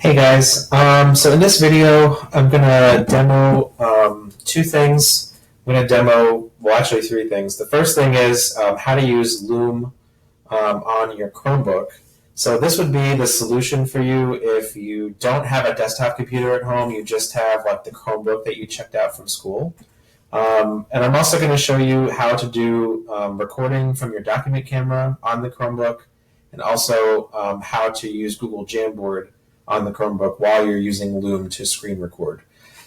Hey guys, so in this video, I'm gonna demo two things. I'm gonna demo, well, actually three things. The first thing is how to use Loom on your Chromebook. So this would be the solution for you if you don't have a desktop computer at home. You just have like the Chromebook that you checked out from school. And I'm also going to show you how to do recording from your document camera on the Chromebook, and also how to use Google Jamboard on the Chromebook while you're using Loom to screen record.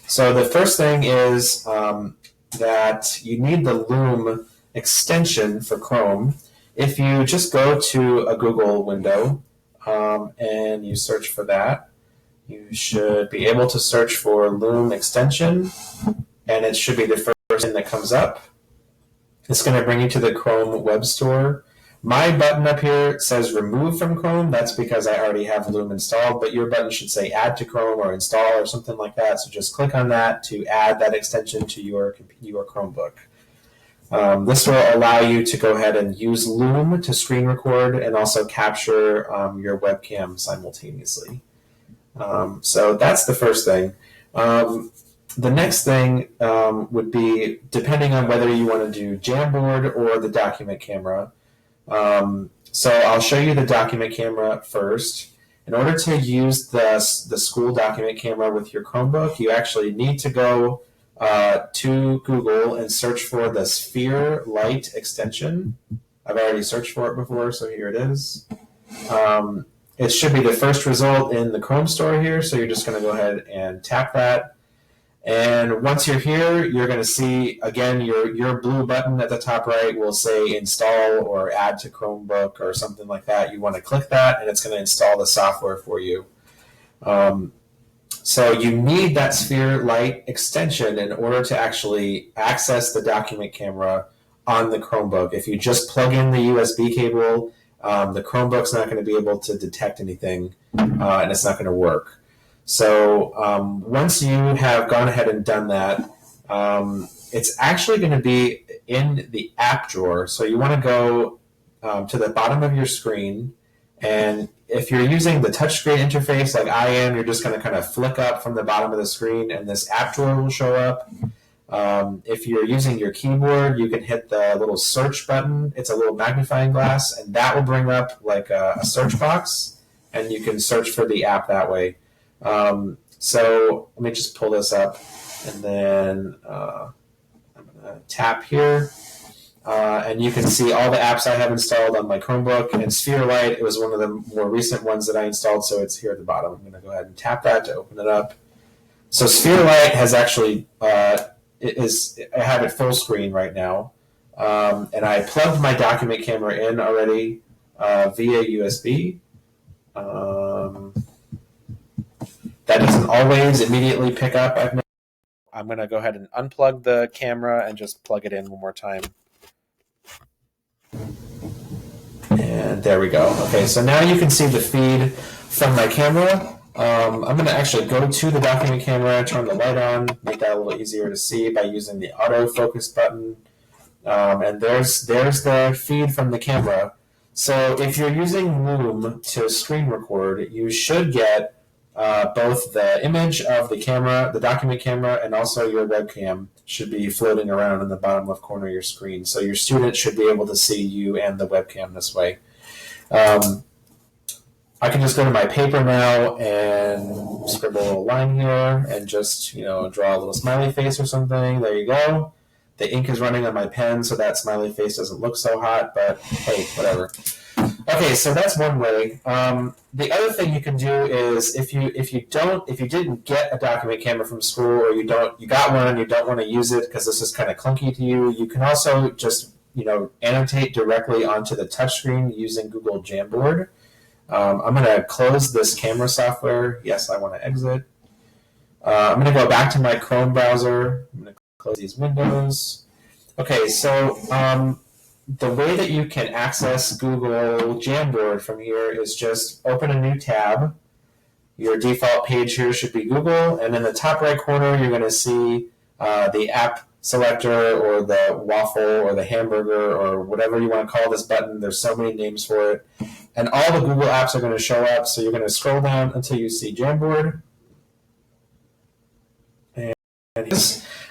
So the first thing is that you need the Loom extension for Chrome. If you just go to a Google window and you search for that, you should be able to search for Loom extension, and it should be the first thing that comes up. It's going to bring you to the Chrome web store. My button up here says remove from Chrome. That's because I already have Loom installed, but your button should say add to Chrome or install or something like that. So just click on that to add that extension to your Chromebook. This will allow you to go ahead and use Loom to screen record and also capture your webcam simultaneously. So that's the first thing. The next thing would be, depending on whether you want to do Jamboard or the document camera. So I'll show you the document camera first. In order to use the school document camera with your Chromebook, you actually need to go to Google and search for the Sphere Light extension. I've already searched for it before, so here it is. It should be the first result in the Chrome store here, so you're just going to go ahead and tap that. And once you're here, you're going to see, again, your blue button at the top right will say install or add to Chromebook or something like that. You want to click that, and it's going to install the software for you. So you need that Sphere Light extension in order to actually access the document camera on the Chromebook. If you just plug in the USB cable, the Chromebook's not going to be able to detect anything, and it's not going to work. So once you have gone ahead and done that, it's actually going to be in the app drawer. So you want to go to the bottom of your screen, and if you're using the touchscreen interface like I am, you're just going to kind of flick up from the bottom of the screen, and this app drawer will show up. If you're using your keyboard, you can hit the little search button. It's a little magnifying glass, and that will bring up like a search box, and you can search for the app that way. So let me just pull this up, and then I'm going to tap here, and you can see all the apps I have installed on my Chromebook. And Sphere Light, it was one of the more recent ones that I installed, so it's here at the bottom. I'm going to go ahead and tap that to open it up. So Sphere Light has actually, I have it full screen right now, and I plugged my document camera in already via USB. That doesn't always immediately pick up. I'm going to go ahead and unplug the camera and just plug it in one more time. And there we go. Okay, so now you can see the feed from my camera. I'm going to actually go to the document camera, turn the light on, make that a little easier to see by using the autofocus button. And there's the feed from the camera. So if you're using Loom to screen record, you should get both the image of the camera, the document camera, and also your webcam should be floating around in the bottom left corner of your screen. So your student should be able to see you and the webcam this way. I can just go to my paper now and scribble a little line here and just, draw a little smiley face or something. There you go. The ink is running on my pen, so that smiley face doesn't look so hot, but hey, whatever. Okay, so that's one way. The other thing you can do is if you didn't get a document camera from school, or you got one and you don't want to use it because this is kind of clunky to you, you can also just annotate directly onto the touchscreen using Google Jamboard. I'm going to close this camera software. Yes, I want to exit. I'm going to go back to my Chrome browser. I'm going to close these windows. Okay, so the way that you can access Google Jamboard from here is just open a new tab. Your default page here should be Google, and in the top right corner you're going to see the app selector or the waffle or the hamburger or whatever you want to call this button. There's so many names for it. and all the Google apps are going to show up. So you're going to scroll down until you see Jamboard. And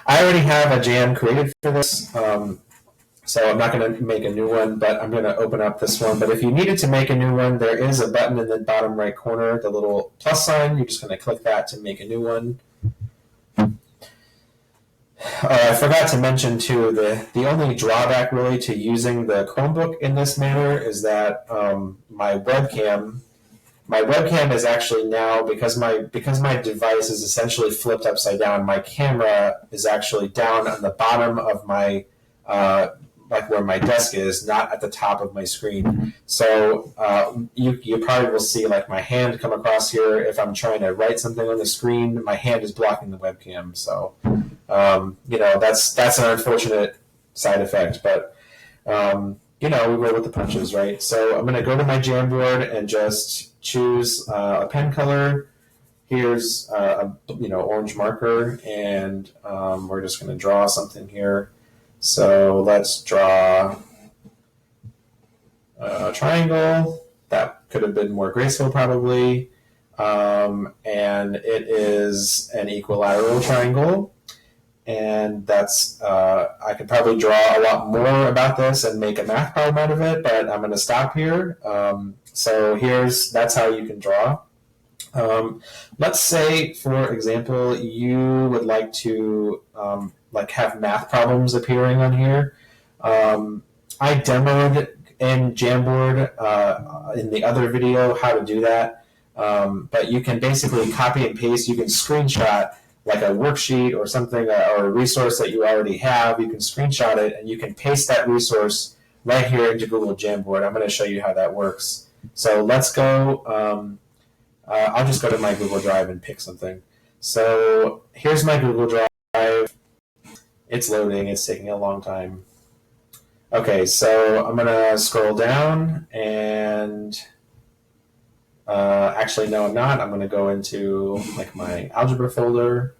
I already have a jam created for this, so I'm not going to make a new one, but I'm going to open up this one. But if you needed to make a new one, there is a button in the bottom right corner, the little plus sign. You're just going to click that to make a new one. I forgot to mention too, the only drawback really to using the Chromebook in this manner is that my webcam is actually now, because my device is essentially flipped upside down, my camera is actually down on the bottom of my like where my desk is, not at the top of my screen. So you probably will see like my hand come across here. If I'm trying to write something on the screen, my hand is blocking the webcam. So that's an unfortunate side effect, but we roll with the punches, right? So I'm going to go to my Jamboard and just choose a pen color. Here's orange marker, and we're just going to draw something here. So let's draw a triangle. That could have been more graceful probably. And it is an equilateral triangle. And that's, I could probably draw a lot more about this and make a math problem out of it, but I'm going to stop here. So that's how you can draw. Let's say, for example, you would like to have math problems appearing on here. I demoed in Jamboard in the other video how to do that, but you can basically copy and paste. You can screenshot like a worksheet or something, or a resource that you already have. You can screenshot it and you can paste that resource right here into Google Jamboard. I'm going to show you how that works. So let's go. I'll just go to my Google Drive and pick something. So here's my Google Drive. It's loading. It's taking a long time. Okay, so I'm going to scroll down and actually, no, I'm not. I'm going to go into like my algebra folder.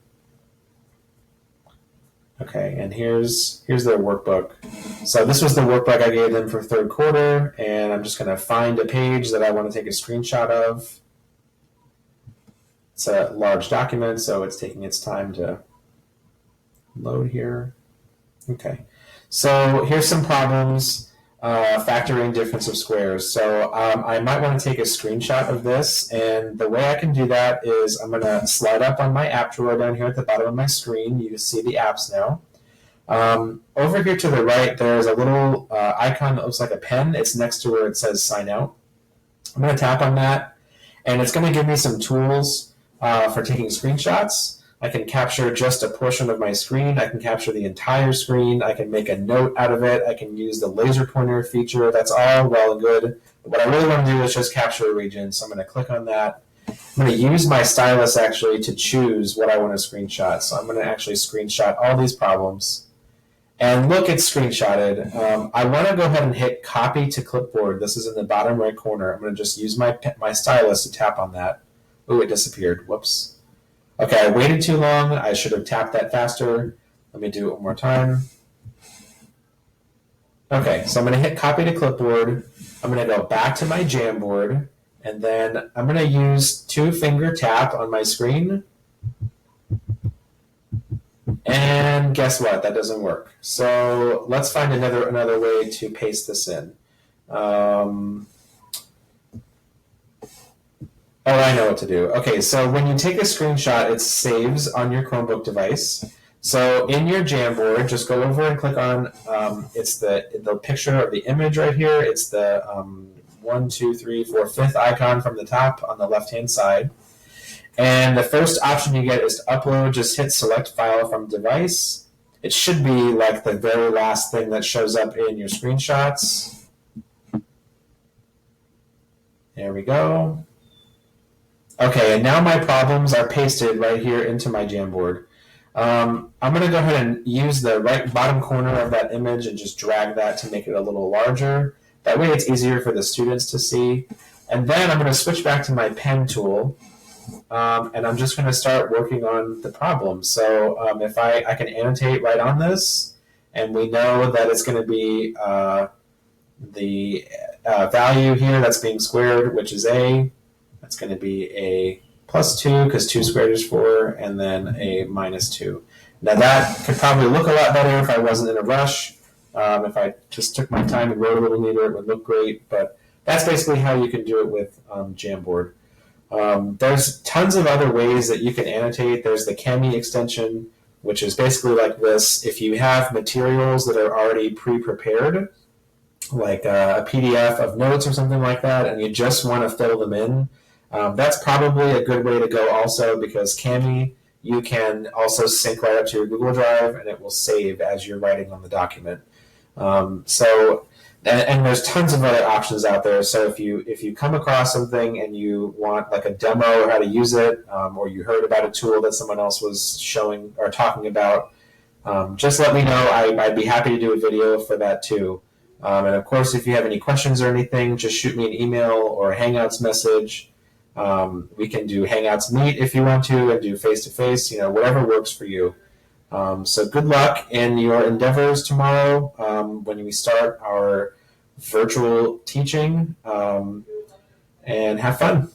Okay, and here's their workbook. So this was the workbook I gave them for third quarter, and I'm just going to find a page that I want to take a screenshot of. It's a large document, so it's taking its time to load here. Okay, so here's some problems. Factoring difference of squares. So I might want to take a screenshot of this, and the way I can do that is I'm going to slide up on my app drawer down here at the bottom of my screen. You can see the apps now. Over here to the right, there's a little icon that looks like a pen. It's next to where it says sign out. I'm going to tap on that, and it's going to give me some tools for taking screenshots. I can capture just a portion of my screen. I can capture the entire screen. I can make a note out of it. I can use the laser pointer feature. That's all well and good. But what I really want to do is just capture a region. So I'm going to click on that. I'm going to use my stylus actually to choose what I want to screenshot. So I'm going to actually screenshot all these problems. And look, it's screenshotted. I want to go ahead and hit copy to clipboard. This is in the bottom right corner. I'm going to just use my stylus to tap on that. Oh, it disappeared. Whoops. Okay, I waited too long. I should have tapped that faster. Let me do it one more time. Okay, so I'm going to hit copy to clipboard. I'm going to go back to my Jamboard, and then I'm going to use 2-finger tap on my screen. And guess what? That doesn't work. So let's find another way to paste this in. Oh, I know what to do. Okay, so when you take a screenshot, it saves on your Chromebook device. So in your Jamboard, just go over and click on, it's the picture of the image right here. It's the 5th icon from the top on the left-hand side. And the first option you get is to upload. Just hit select file from device. It should be like the very last thing that shows up in your screenshots. There we go. Okay, and now my problems are pasted right here into my Jamboard. I'm going to go ahead and use the right bottom corner of that image and just drag that to make it a little larger. That way it's easier for the students to see. And then I'm going to switch back to my pen tool, and I'm just going to start working on the problem. So if I can annotate right on this, and we know that it's going to be the value here that's being squared, which is a. That's going to be a plus 2 because 2 squared is 4, and then a minus 2. Now that could probably look a lot better if I wasn't in a rush. If I just took my time and wrote a little neater, it would look great. But that's basically how you can do it with Jamboard. There's tons of other ways that you can annotate. There's the Cami extension, which is basically like this. If you have materials that are already pre-prepared, like a PDF of notes or something like that, and you just want to fill them in, that's probably a good way to go also, because Cami, you can also sync right up to your Google Drive, and it will save as you're writing on the document. And there's tons of other options out there. So if you come across something and you want like a demo or how to use it, or you heard about a tool that someone else was showing or talking about, just let me know. I'd be happy to do a video for that too. And of course, if you have any questions or anything, just shoot me an email or a Hangouts message. We can do Hangouts Meet if you want to, and do face-to-face, whatever works for you. So good luck in your endeavors tomorrow when we start our virtual teaching, and have fun.